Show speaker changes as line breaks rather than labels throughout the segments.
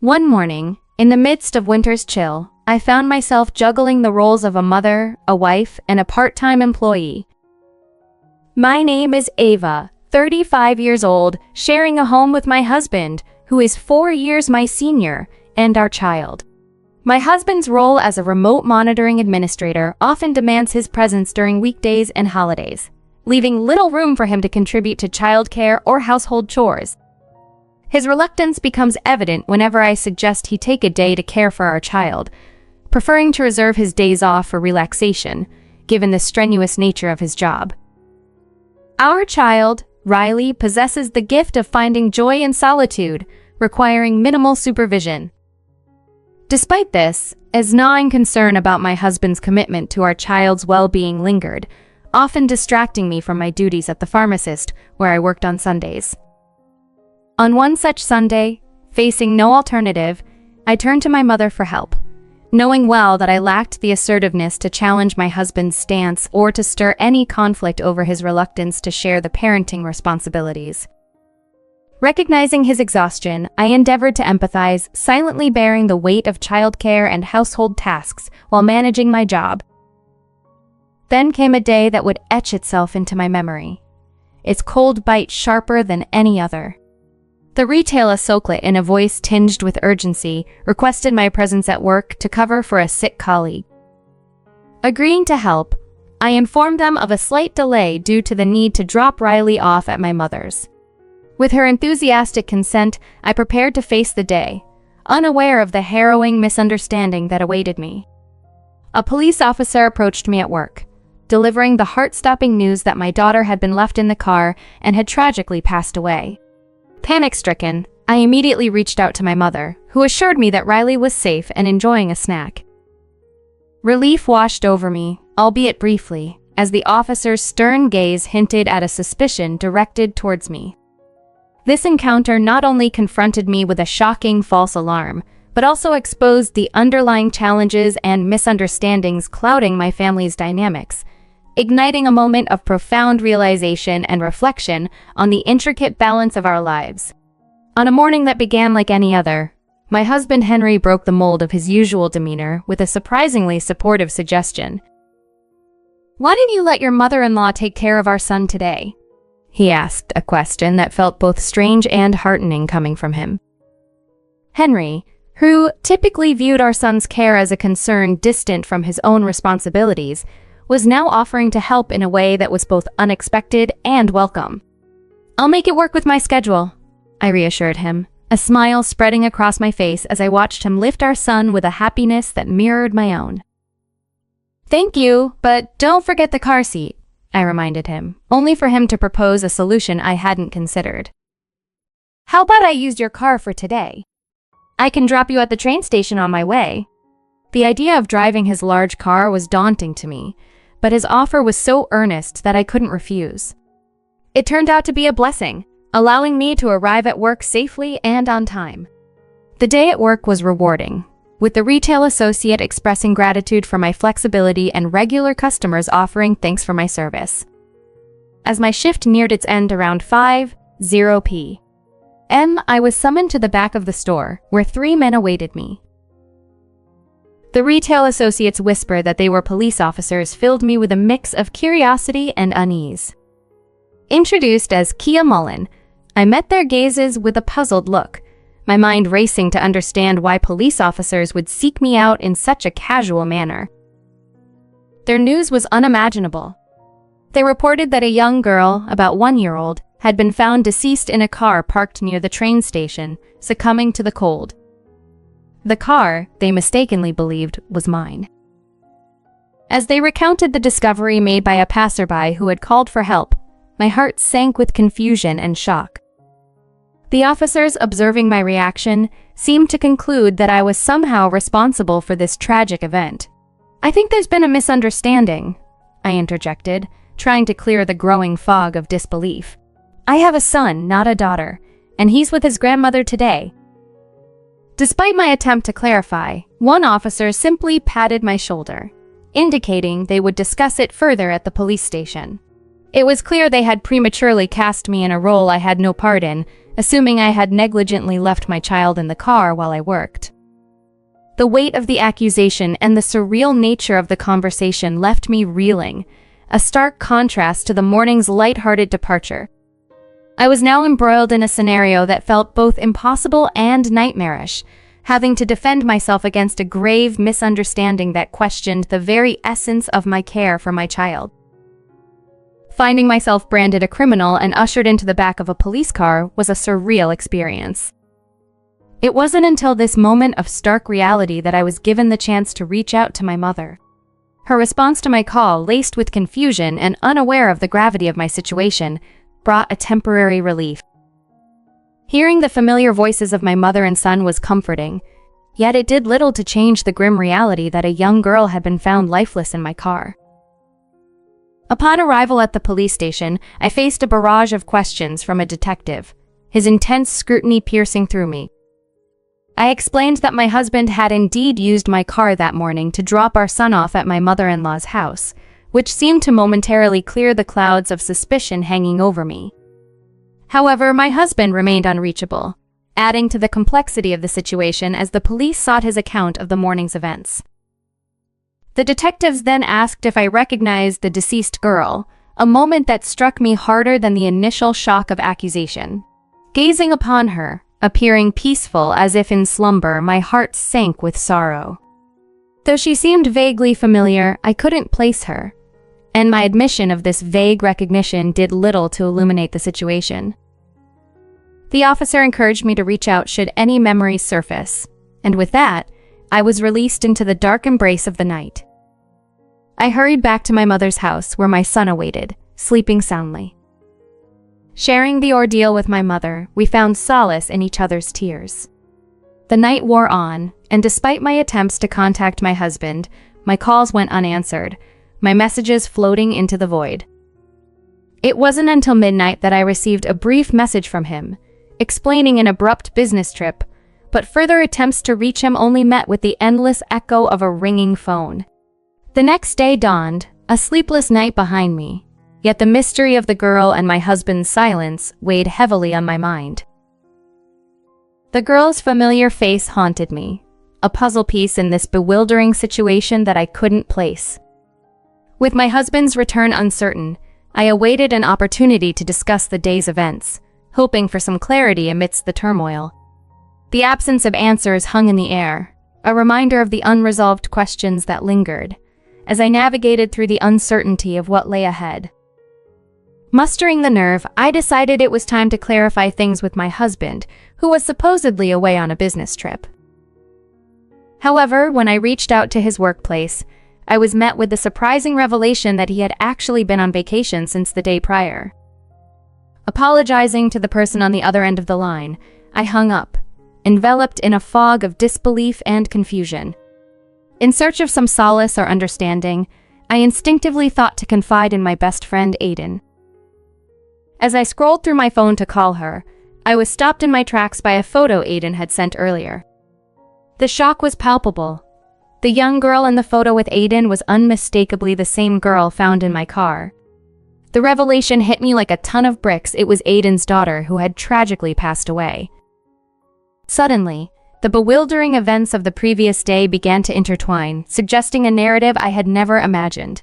One morning, in the midst of winter's chill, I found myself juggling the roles of a mother, a wife, and a part-time employee. My name is Ava, 35 years old, sharing a home with my husband, who is 4 years my senior, and our child. My husband's role as a remote monitoring administrator often demands his presence during weekdays and holidays, leaving little room for him to contribute to childcare or household chores. His reluctance becomes evident whenever I suggest he take a day to care for our child, preferring to reserve his days off for relaxation, given the strenuous nature of his job. Our child, Riley, possesses the gift of finding joy in solitude, requiring minimal supervision. Despite this, as gnawing concern about my husband's commitment to our child's well-being lingered, often distracting me from my duties at the pharmacist, where I worked on Sundays. On one such Sunday, facing no alternative, I turned to my mother for help, knowing well that I lacked the assertiveness to challenge my husband's stance or to stir any conflict over his reluctance to share the parenting responsibilities. Recognizing his exhaustion, I endeavored to empathize, silently bearing the weight of childcare and household tasks while managing my job. Then came a day that would etch itself into my memory, its cold bite sharper than any other. The retail associate, in a voice tinged with urgency, requested my presence at work to cover for a sick colleague. Agreeing to help, I informed them of a slight delay due to the need to drop Riley off at my mother's. With her enthusiastic consent, I prepared to face the day, unaware of the harrowing misunderstanding that awaited me. A police officer approached me at work, delivering the heart-stopping news that my daughter had been left in the car and had tragically passed away. Panic-stricken, I immediately reached out to my mother, who assured me that Riley was safe and enjoying a snack. Relief washed over me, albeit briefly, as the officer's stern gaze hinted at a suspicion directed towards me. This encounter not only confronted me with a shocking false alarm, but also exposed the underlying challenges and misunderstandings clouding my family's dynamics, igniting a moment of profound realization and reflection on the intricate balance of our lives. On a morning that began like any other, my husband Henry broke the mold of his usual demeanor with a surprisingly supportive suggestion. "Why didn't you let your mother-in-law take care of our son today?" he asked, a question that felt both strange and heartening coming from him. Henry, who typically viewed our son's care as a concern distant from his own responsibilities, was now offering to help in a way that was both unexpected and welcome. "I'll make it work with my schedule," I reassured him, a smile spreading across my face as I watched him lift our son with a happiness that mirrored my own. "Thank you, but don't forget the car seat," I reminded him, only for him to propose a solution I hadn't considered. "How about I used your car for today? I can drop you at the train station on my way." The idea of driving his large car was daunting to me, but his offer was so earnest that I couldn't refuse. It turned out to be a blessing, allowing me to arrive at work safely and on time. The day at work was rewarding, with the retail associate expressing gratitude for my flexibility and regular customers offering thanks for my service. As my shift neared its end around 5:00 p.m., I was summoned to the back of the store, where 3 men awaited me. The retail associate's whisper that they were police officers filled me with a mix of curiosity and unease. Introduced as Kia Mullen, I met their gazes with a puzzled look, my mind racing to understand why police officers would seek me out in such a casual manner. Their news was unimaginable. They reported that a young girl, about 1 year old, had been found deceased in a car parked near the train station, succumbing to the cold. The car, they mistakenly believed, was mine. As they recounted the discovery made by a passerby who had called for help, my heart sank with confusion and shock. The officers, observing my reaction, seemed to conclude that I was somehow responsible for this tragic event. "I think there's been a misunderstanding," I interjected, trying to clear the growing fog of disbelief. "I have a son, not a daughter, and he's with his grandmother today." Despite my attempt to clarify, one officer simply patted my shoulder, indicating they would discuss it further at the police station. It was clear they had prematurely cast me in a role I had no part in, assuming I had negligently left my child in the car while I worked. The weight of the accusation and the surreal nature of the conversation left me reeling, a stark contrast to the morning's light-hearted departure. I was now embroiled in a scenario that felt both impossible and nightmarish, having to defend myself against a grave misunderstanding that questioned the very essence of my care for my child. Finding myself branded a criminal and ushered into the back of a police car was a surreal experience. It wasn't until this moment of stark reality that I was given the chance to reach out to my mother. Her response to my call, laced with confusion and unaware of the gravity of my situation, brought a temporary relief. Hearing the familiar voices of my mother and son was comforting, yet it did little to change the grim reality that a young girl had been found lifeless in my car. Upon arrival at the police station, I faced a barrage of questions from a detective, his intense scrutiny piercing through me. I explained that my husband had indeed used my car that morning to drop our son off at my mother-in-law's house, which seemed to momentarily clear the clouds of suspicion hanging over me. However, my husband remained unreachable, adding to the complexity of the situation as the police sought his account of the morning's events. The detectives then asked if I recognized the deceased girl, a moment that struck me harder than the initial shock of accusation. Gazing upon her, appearing peaceful as if in slumber, my heart sank with sorrow. Though she seemed vaguely familiar, I couldn't place her, and my admission of this vague recognition did little to illuminate the situation. The officer encouraged me to reach out should any memories surface, and with that, I was released into the dark embrace of the night. I hurried back to my mother's house where my son awaited, sleeping soundly. Sharing the ordeal with my mother, we found solace in each other's tears. The night wore on, and despite my attempts to contact my husband, my calls went unanswered, my messages floating into the void. It wasn't until midnight that I received a brief message from him, explaining an abrupt business trip, but further attempts to reach him only met with the endless echo of a ringing phone. The next day dawned, a sleepless night behind me, yet the mystery of the girl and my husband's silence weighed heavily on my mind. The girl's familiar face haunted me, a puzzle piece in this bewildering situation that I couldn't place. With my husband's return uncertain, I awaited an opportunity to discuss the day's events, hoping for some clarity amidst the turmoil. The absence of answers hung in the air, a reminder of the unresolved questions that lingered, as I navigated through the uncertainty of what lay ahead. Mustering the nerve, I decided it was time to clarify things with my husband, who was supposedly away on a business trip. However, when I reached out to his workplace, I was met with the surprising revelation that he had actually been on vacation since the day prior. Apologizing to the person on the other end of the line, I hung up, enveloped in a fog of disbelief and confusion. In search of some solace or understanding, I instinctively thought to confide in my best friend Aiden. As I scrolled through my phone to call her, I was stopped in my tracks by a photo Aiden had sent earlier. The shock was palpable. The young girl in the photo with Aiden was unmistakably the same girl found in my car. The revelation hit me like a ton of bricks. It was Aiden's daughter who had tragically passed away. Suddenly, the bewildering events of the previous day began to intertwine, suggesting a narrative I had never imagined.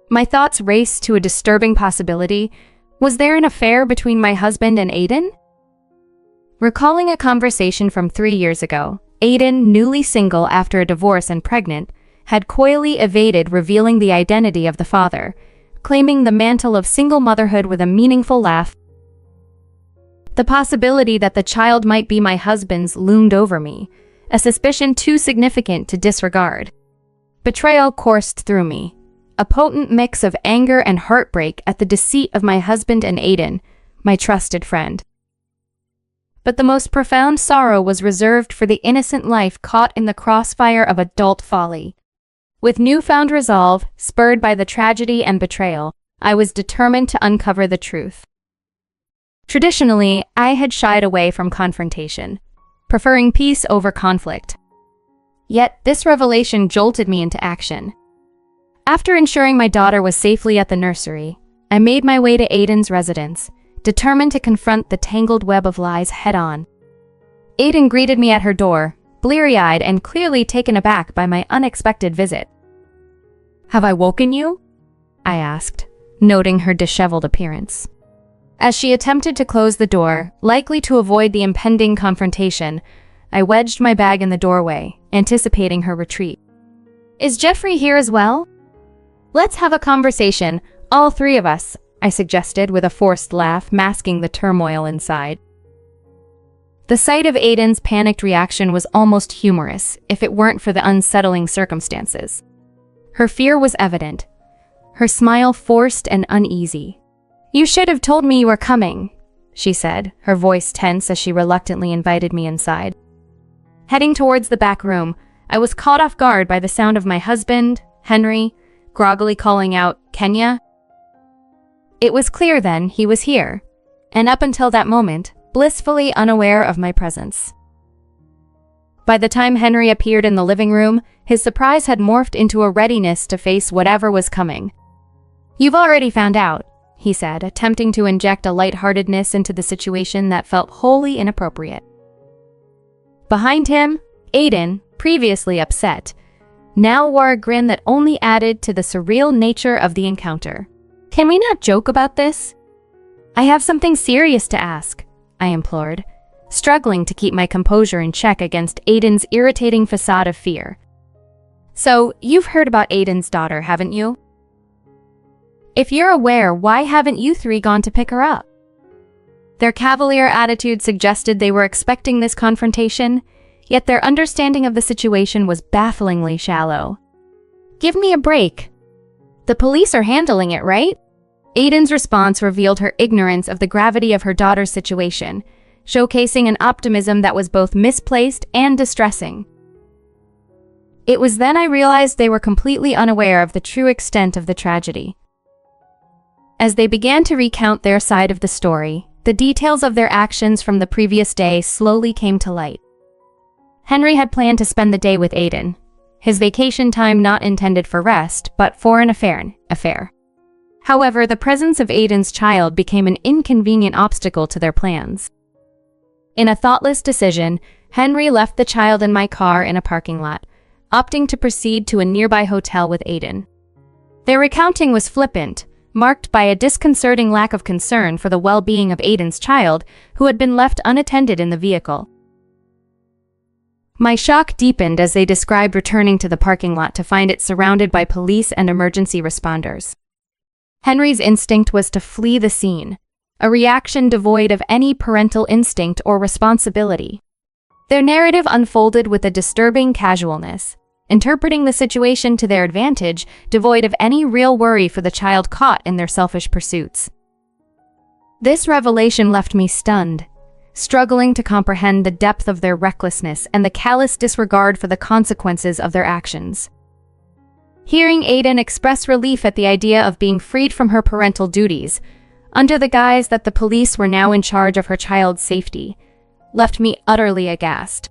My thoughts raced to a disturbing possibility. Was there an affair between my husband and Aiden? Recalling a conversation from 3 years ago, Aiden, newly single after a divorce and pregnant, had coyly evaded revealing the identity of the father, claiming the mantle of single motherhood with a meaningful laugh. The possibility that the child might be my husband's loomed over me, a suspicion too significant to disregard. Betrayal coursed through me, a potent mix of anger and heartbreak at the deceit of my husband and Aiden, my trusted friend. But the most profound sorrow was reserved for the innocent life caught in the crossfire of adult folly. With newfound resolve, spurred by the tragedy and betrayal, I was determined to uncover the truth. Traditionally, I had shied away from confrontation, preferring peace over conflict. Yet, this revelation jolted me into action. After ensuring my daughter was safely at the nursery, I made my way to Aiden's residence, determined to confront the tangled web of lies head-on. Aiden greeted me at her door, bleary-eyed and clearly taken aback by my unexpected visit. "Have I woken you?" I asked, noting her disheveled appearance. As she attempted to close the door, likely to avoid the impending confrontation, I wedged my bag in the doorway, anticipating her retreat. "Is Jeffrey here as well? Let's have a conversation, all three of us," I suggested with a forced laugh masking the turmoil inside. The sight of Aiden's panicked reaction was almost humorous, if it weren't for the unsettling circumstances. Her fear was evident, her smile forced and uneasy. "You should have told me you were coming," she said, her voice tense as she reluctantly invited me inside. Heading towards the back room, I was caught off guard by the sound of my husband, Henry, groggily calling out, "Kenya?" It was clear then he was here, and up until that moment, blissfully unaware of my presence. By the time Henry appeared in the living room, his surprise had morphed into a readiness to face whatever was coming. "You've already found out," he said, attempting to inject a lightheartedness into the situation that felt wholly inappropriate. Behind him, Aiden, previously upset, now wore a grin that only added to the surreal nature of the encounter. "Can we not joke about this? I have something serious to ask," I implored, struggling to keep my composure in check against Aiden's irritating facade of fear. "So, you've heard about Aiden's daughter, haven't you? If you're aware, why haven't you three gone to pick her up?" Their cavalier attitude suggested they were expecting this confrontation, yet their understanding of the situation was bafflingly shallow. "Give me a break. The police are handling it, right?" Aiden's response revealed her ignorance of the gravity of her daughter's situation, showcasing an optimism that was both misplaced and distressing. It was then I realized they were completely unaware of the true extent of the tragedy. As they began to recount their side of the story, the details of their actions from the previous day slowly came to light. Henry had planned to spend the day with Aiden, his vacation time not intended for rest, but for an affair. However, the presence of Aiden's child became an inconvenient obstacle to their plans. In a thoughtless decision, Henry left the child in my car in a parking lot, opting to proceed to a nearby hotel with Aiden. Their recounting was flippant, marked by a disconcerting lack of concern for the well-being of Aiden's child, who had been left unattended in the vehicle. My shock deepened as they described returning to the parking lot to find it surrounded by police and emergency responders. Henry's instinct was to flee the scene, a reaction devoid of any parental instinct or responsibility. Their narrative unfolded with a disturbing casualness, interpreting the situation to their advantage, devoid of any real worry for the child caught in their selfish pursuits. This revelation left me stunned, struggling to comprehend the depth of their recklessness and the callous disregard for the consequences of their actions. Hearing Aiden express relief at the idea of being freed from her parental duties, under the guise that the police were now in charge of her child's safety, left me utterly aghast.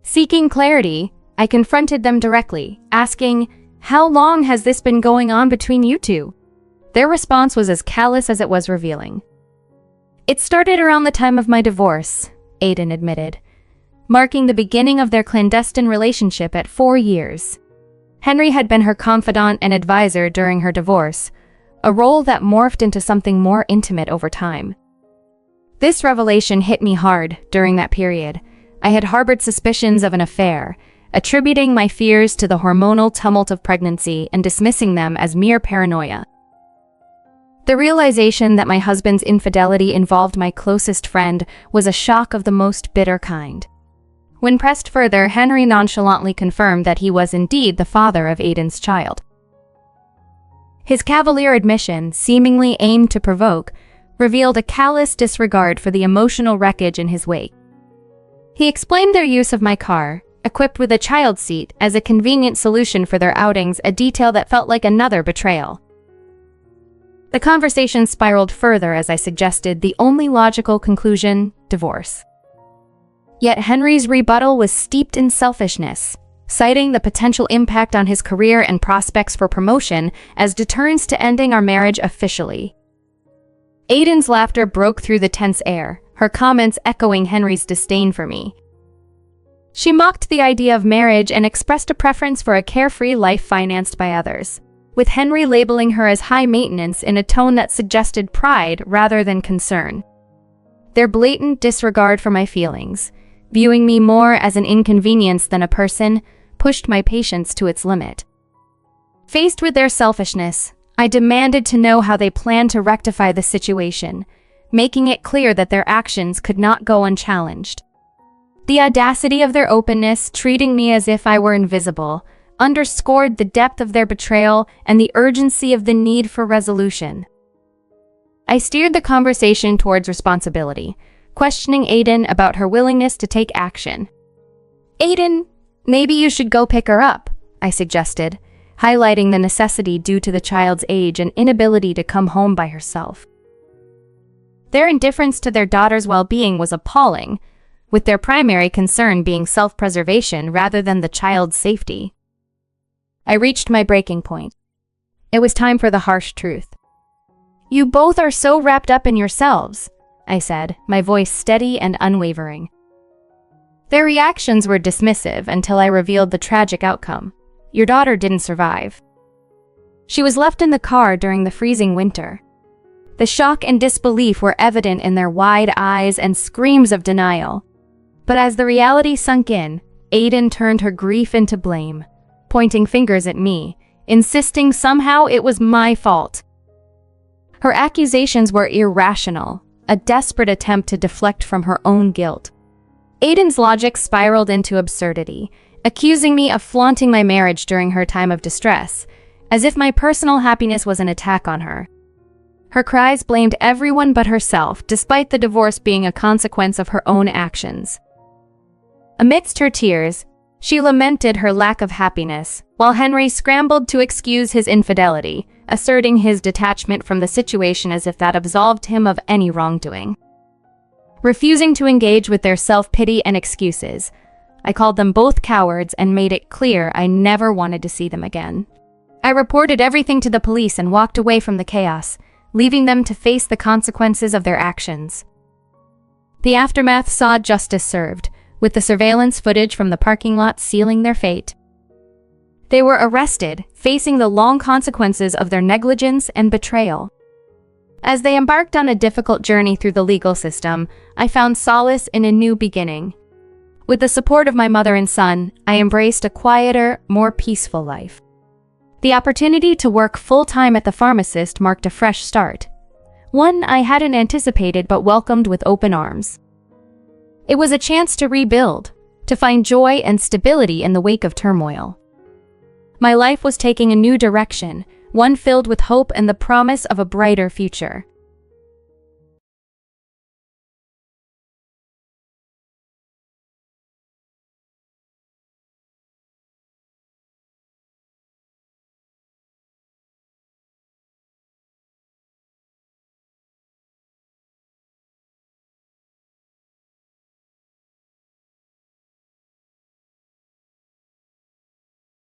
Seeking clarity, I confronted them directly, asking, "How long has this been going on between you two?" Their response was as callous as it was revealing. "It started around the time of my divorce," Aiden admitted, marking the beginning of their clandestine relationship at 4 years. Henry had been her confidant and advisor during her divorce, a role that morphed into something more intimate over time. This revelation hit me hard during that period. I had harbored suspicions of an affair, attributing my fears to the hormonal tumult of pregnancy and dismissing them as mere paranoia. The realization that my husband's infidelity involved my closest friend was a shock of the most bitter kind. When pressed further, Henry nonchalantly confirmed that he was indeed the father of Aiden's child. His cavalier admission, seemingly aimed to provoke, revealed a callous disregard for the emotional wreckage in his wake. He explained their use of my car, equipped with a child seat, as a convenient solution for their outings, a detail that felt like another betrayal. The conversation spiraled further as I suggested the only logical conclusion: divorce. Yet Henry's rebuttal was steeped in selfishness, citing the potential impact on his career and prospects for promotion as deterrents to ending our marriage officially. Aiden's laughter broke through the tense air, her comments echoing Henry's disdain for me. She mocked the idea of marriage and expressed a preference for a carefree life financed by others, with Henry labeling her as high maintenance in a tone that suggested pride rather than concern. Their blatant disregard for my feelings, viewing me more as an inconvenience than a person, pushed my patience to its limit. Faced with their selfishness, I demanded to know how they planned to rectify the situation, making it clear that their actions could not go unchallenged. The audacity of their openness, treating me as if I were invisible, underscored the depth of their betrayal and the urgency of the need for resolution. I steered the conversation towards responsibility, questioning Aiden about her willingness to take action. "Aiden, maybe you should go pick her up," I suggested, highlighting the necessity due to the child's age and inability to come home by herself. Their indifference to their daughter's well-being was appalling, with their primary concern being self-preservation rather than the child's safety. I reached my breaking point. It was time for the harsh truth. "You both are so wrapped up in yourselves," I said, my voice steady and unwavering. Their reactions were dismissive until I revealed the tragic outcome. Your daughter didn't survive. She was left in the car during the freezing winter. The shock and disbelief were evident in their wide eyes and screams of denial. But as the reality sunk in, Aiden turned her grief into blame, pointing fingers at me, insisting somehow it was my fault. Her accusations were irrational, a desperate attempt to deflect from her own guilt. Aiden's logic spiraled into absurdity, accusing me of flaunting my marriage during her time of distress, as if my personal happiness was an attack on her. Her cries blamed everyone but herself, despite the divorce being a consequence of her own actions. Amidst her tears, she lamented her lack of happiness, while Henry scrambled to excuse his infidelity, asserting his detachment from the situation as if that absolved him of any wrongdoing. Refusing to engage with their self-pity and excuses, I called them both cowards and made it clear I never wanted to see them again. I reported everything to the police and walked away from the chaos, leaving them to face the consequences of their actions. The aftermath saw justice served, with the surveillance footage from the parking lot sealing their fate. They were arrested, facing the long consequences of their negligence and betrayal. As they embarked on a difficult journey through the legal system, I found solace in a new beginning. With the support of my mother and son, I embraced a quieter, more peaceful life. The opportunity to work full-time at the pharmacist marked a fresh start, one I hadn't anticipated but welcomed with open arms. It was a chance to rebuild, to find joy and stability in the wake of turmoil. My life was taking a new direction, one filled with hope and the promise of a brighter future.